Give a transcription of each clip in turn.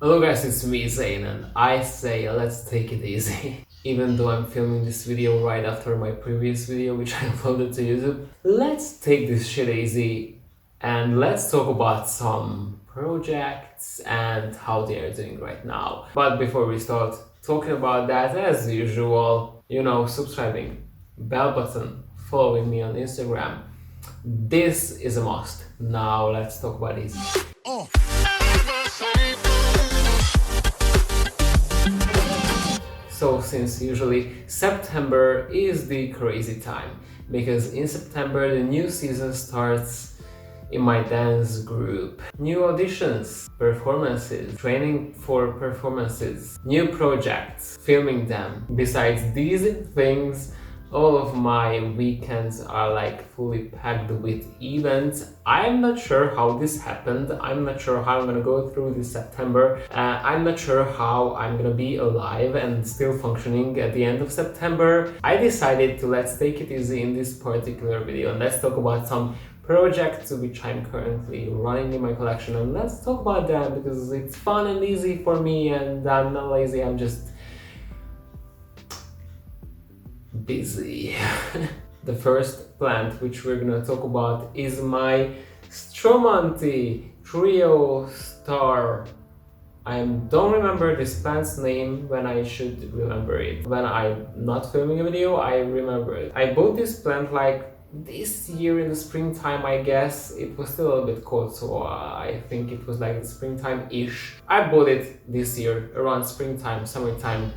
Hello guys, it's me Zane and I say let's take it easy. Even though I'm filming this video right after my previous video which I uploaded to YouTube, let's take this shit easy and let's talk about some projects and how they are doing right now. But before we start talking about that, as usual, subscribing, bell button, following me on Instagram. This is a must. Now let's talk about this. So since usually September is the crazy time, because in September the new season starts in my dance group. New auditions, performances, training for performances, new projects, filming them. Besides these things, all of my weekends are like fully packed with events. I'm not sure how this happened. I'm not sure how I'm gonna go through this September. I'm not sure how I'm gonna be alive and still functioning at the end of September. I decided to let's take it easy in this particular video and let's talk about some projects which I'm currently running in my collection, and let's talk about them because it's fun and easy for me, and I'm not lazy, I'm just busy. The first plant which we're gonna talk about is my Stromanti Trio Star. I don't remember this plant's name when I should remember it. When I'm not filming a video, I remember it. I bought this plant like this year in the springtime, I guess. It was still a little bit cold, so I think it was like the springtime-ish. I bought it this year around springtime, summertime,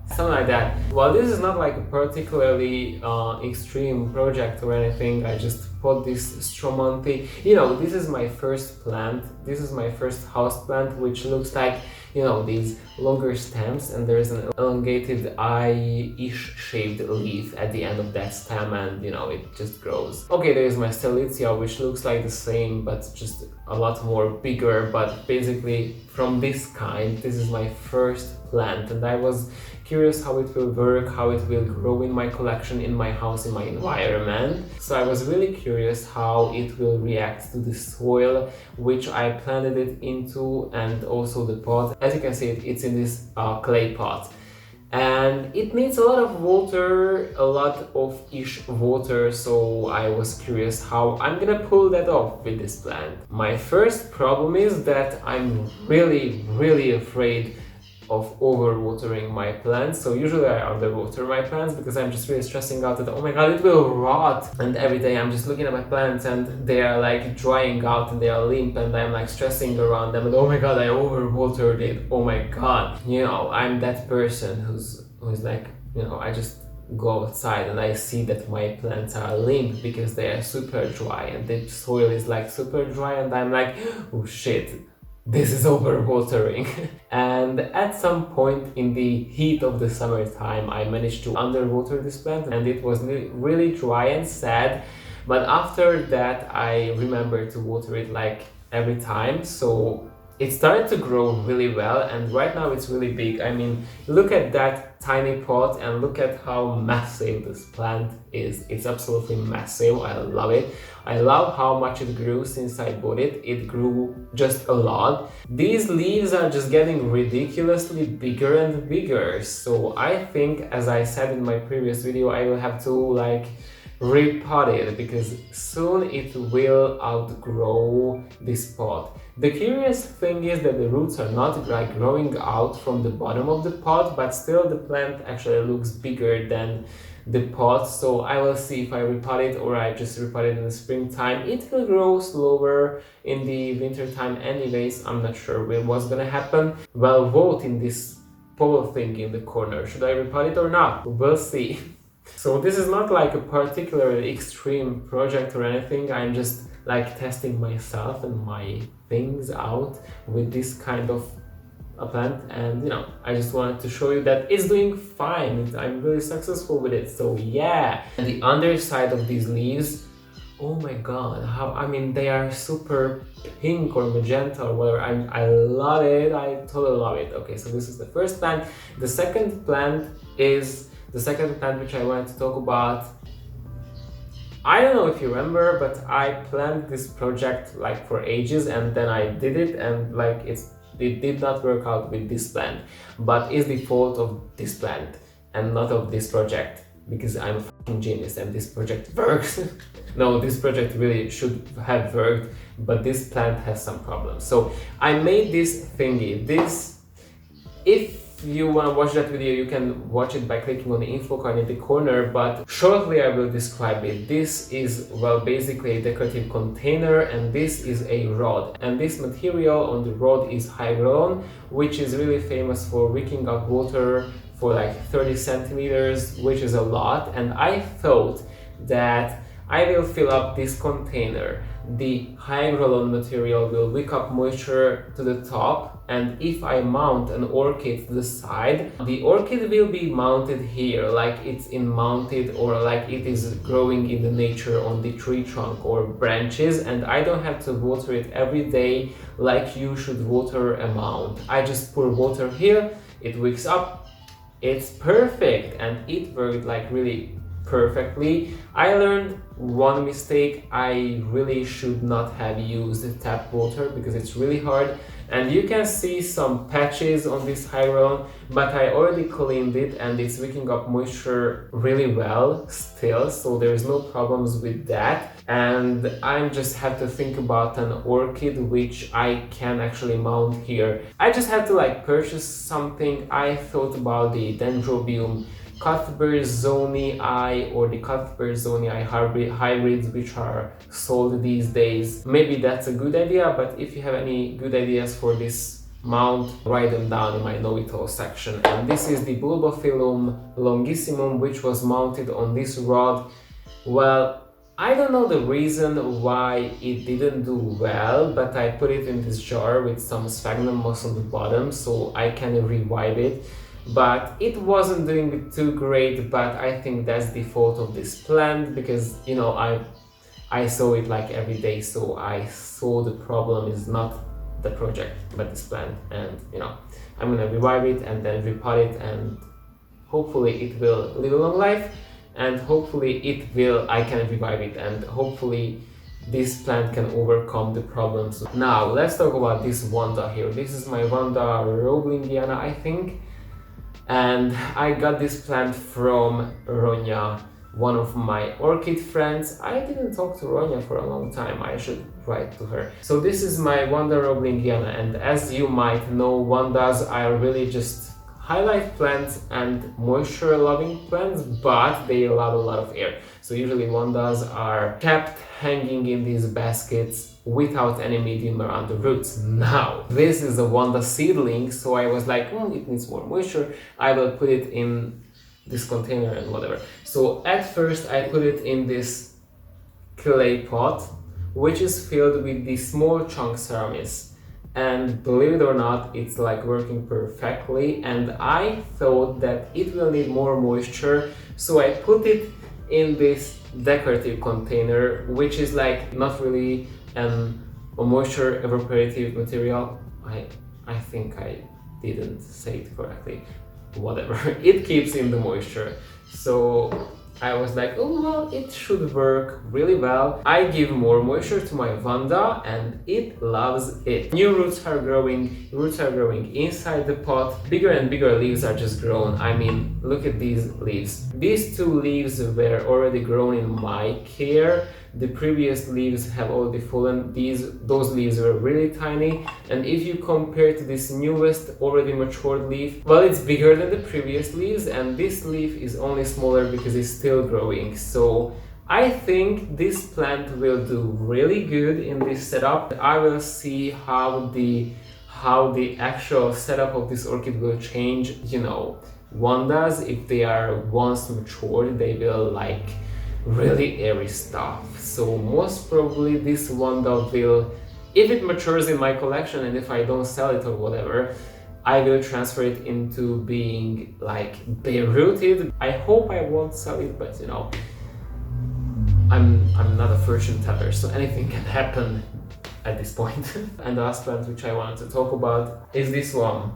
something like that. Well, this is not like a particularly extreme project or anything. I just bought this Stromanti. This is my first plant. This is my first house plant, which looks like, these longer stems, and there's an elongated eye-ish shaped leaf at the end of that stem, and it just grows. Okay, there's my Stellitia, which looks like the same, but just a lot more bigger. But basically, from this kind, this is my first plant, and I was curious how it will work, how it will grow in my collection, in my house, in my environment. So I was really curious how it will react to the soil which I planted it into, and also the pot. As you can see, it's in this clay pot. And it needs a lot of water, a lot of water, so I was curious how I'm gonna pull that off with this plant. My first problem is that I'm really afraid of overwatering my plants. So usually I underwater my plants because I'm just really stressing out that, oh my god, it will rot. And every day I'm just looking at my plants and they are like drying out and they are limp, and I'm like stressing around them and oh my god, I overwatered it, oh my god. I'm that person who's like, I just go outside and I see that my plants are limp because they are super dry and the soil is like super dry, and I'm like, oh shit, this is overwatering. And at some point in the heat of the summertime, I managed to underwater this plant and it was really dry and sad. But after that, I remembered to water it like every time. So it started to grow really well, and right now it's really big. I mean, look at that tiny pot and look at how massive this plant is. It's absolutely massive. I love it. I love how much it grew since I bought it. It grew just a lot. These leaves are just getting ridiculously bigger and bigger. So I think, as I said in my previous video, I will have to like repot it because soon it will outgrow this pot. The curious thing is that the roots are not like growing out from the bottom of the pot, but still the plant actually looks bigger than the pot. So I will see if I repot it or I just repot it in the springtime. It will grow slower in the winter time anyways. I'm not sure what's gonna happen. Well, vote in this poll thing in the corner. Should I repot it or not? We'll see. So this is not like a particularly extreme project or anything. I'm just like testing myself and my things out with this kind of a plant, and I just wanted to show you that it's doing fine. I'm really successful with it, so yeah. And the underside of these leaves, oh my god, they are super pink or magenta or whatever. I love it. I totally love it. Okay, so this is the first plant. The second plant which I wanted to talk about. I don't know if you remember, but I planned this project like for ages, and then I did it, and like it's it did not work out with this plant, but it's the fault of this plant and not of this project, because I'm a fucking genius and this project works. No, this project really should have worked, but this plant has some problems. So I made this thingy. If you want to watch that video, you can watch it by clicking on the info card in the corner, but shortly I will describe it. This is, well, basically a decorative container, and this is a rod. And this material on the rod is hyaluron, which is really famous for wicking up water for like 30 centimeters, which is a lot. And I thought that I will fill up this container. The hyaluron material will wick up moisture to the top, and if I mount an orchid to the side, the orchid will be mounted here, like it's mounted or like it is growing in the nature on the tree trunk or branches, and I don't have to water it every day like you should water a mount. I just pour water here, it wicks up, it's perfect, and it worked like really perfectly. I learned one mistake. I really should not have used tap water because it's really hard, and you can see some patches on this hyaluron, but I already cleaned it and it's wicking up moisture really well still, so there's no problems with that. And I just have to think about an orchid which I can actually mount here. I just have to like purchase something. I thought about the Dendrobium Cuthbertsonii or the Cuthbertsonii hybrids, which are sold these days. Maybe that's a good idea, but if you have any good ideas for this mount, write them down in my know-it-all section. And this is the Bulbophyllum longissimum, which was mounted on this rod. Well, I don't know the reason why it didn't do well, but I put it in this jar with some sphagnum moss on the bottom so I can revive it. But it wasn't doing too great, but I think that's the fault of this plant, because you know I saw it like every day, so I saw the problem is not the project but this plant, and you know I'm gonna revive it and then repot it, and hopefully it will live a long life, and hopefully I can revive it, and hopefully this plant can overcome the problems. Now let's talk about this Wanda here. This is my Wanda roblingiana, I think. And I got this plant from Ronya, one of my orchid friends. I didn't talk to Ronya for a long time, I should write to her. So this is my Wanda roblingiana, and as you might know, Wandas are really just highlight plants and moisture loving plants, but they love a lot of air. So usually Wandas are kept hanging in these baskets without any medium around the roots. Now, this is a Wanda seedling, so I was like, it needs more moisture, I will put it in this container and whatever. So at first I put it in this clay pot, which is filled with the small chunk ceramis. And believe it or not, it's like working perfectly, and I thought that it will need more moisture, so I put it in this decorative container, which is like not really a moisture evaporative material. I think I didn't say it correctly. Whatever, it keeps in the moisture. So I was like, oh well, it should work really well. I give more moisture to my Wanda and it loves it. New roots are growing inside the pot. Bigger and bigger leaves are just grown. I mean, look at these leaves. These two leaves were already grown in my care. The previous leaves have already fallen. Those leaves were really tiny, and if you compare to this newest already matured leaf, well, it's bigger than the previous leaves, and this leaf is only smaller because it's still growing. So I think this plant will do really good in this setup. I will see how the actual setup of this orchid will change. You know, Wandas, if they are once matured, they will like really airy stuff. So most probably this Wanda will, if it matures in my collection and if I don't sell it or whatever, I will transfer it into being like bare rooted. I hope I won't sell it, but you know, I'm not a fortune teller, so anything can happen at this point. And the last plant which I wanted to talk about is this one.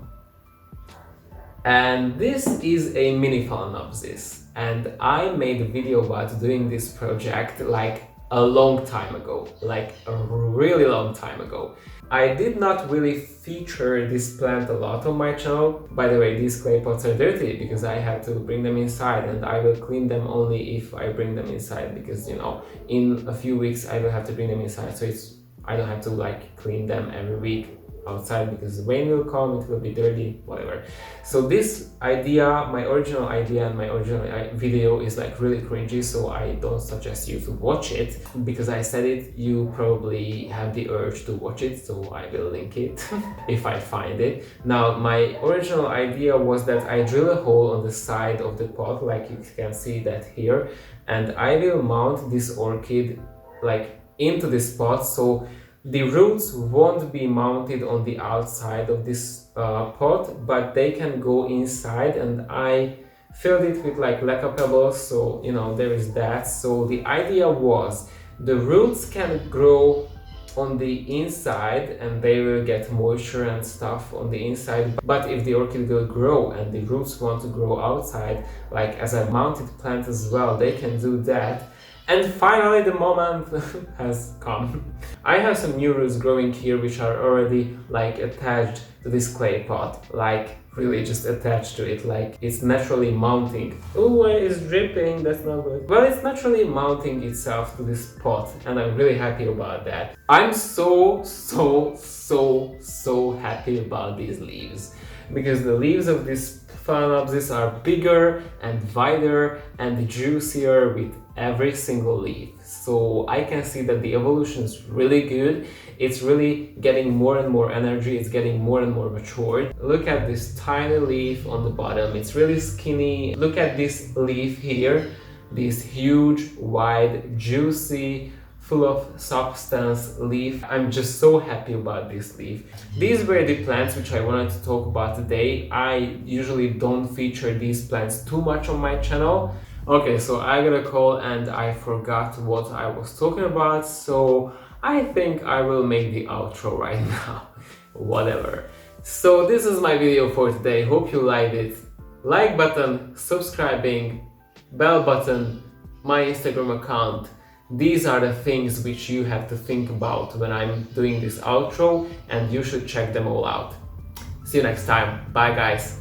And this is a mini Phalaenopsis. And I made a video about doing this project like a long time ago, like a really long time ago. I did not really feature this plant a lot on my channel. By the way, these clay pots are dirty because I had to bring them inside, and I will clean them only if I bring them inside, because you know, in a few weeks I will have to bring them inside, so I don't have to like clean them every week outside because the rain will come, it will be dirty, whatever. So this idea, my original idea and my original video is like really cringy, so I don't suggest you to watch it. Because I said it, you probably have the urge to watch it, so I will link it if I find it. Now, my original idea was that I drill a hole on the side of the pot, like you can see that here, and I will mount this orchid like into this pot, so the roots won't be mounted on the outside of this pot, but they can go inside, and I filled it with like leca pebbles, so you know, there is that. So the idea was the roots can grow on the inside and they will get moisture and stuff on the inside, but if the orchid will grow and the roots want to grow outside, like as a mounted plant as well, they can do that. And finally the moment has come. I have some new roots growing here which are already like attached to this clay pot, like really just attached to it, like it's naturally mounting. Oh, it's dripping, that's not good. Well, it's naturally mounting itself to this pot, and I'm really happy about that. I'm so happy about these leaves, because the leaves of this Phalaenopsis are bigger and wider and juicier with every single leaf. So I can see that the evolution is really good. It's really getting more and more energy, it's getting more and more matured. Look at this tiny leaf on the bottom, it's really skinny. Look at this leaf here, this huge, wide, juicy, full of substance leaf. I'm just so happy about this leaf. These were the plants which I wanted to talk about today. I usually don't feature these plants too much on my channel. Okay, so I got a call and I forgot what I was talking about, so I think I will make the outro right now. Whatever. So this is my video for today. Hope you liked it. Like button, subscribing, bell button, my Instagram account. These are the things which you have to think about when I'm doing this outro, and you should check them all out. See you next time. Bye guys.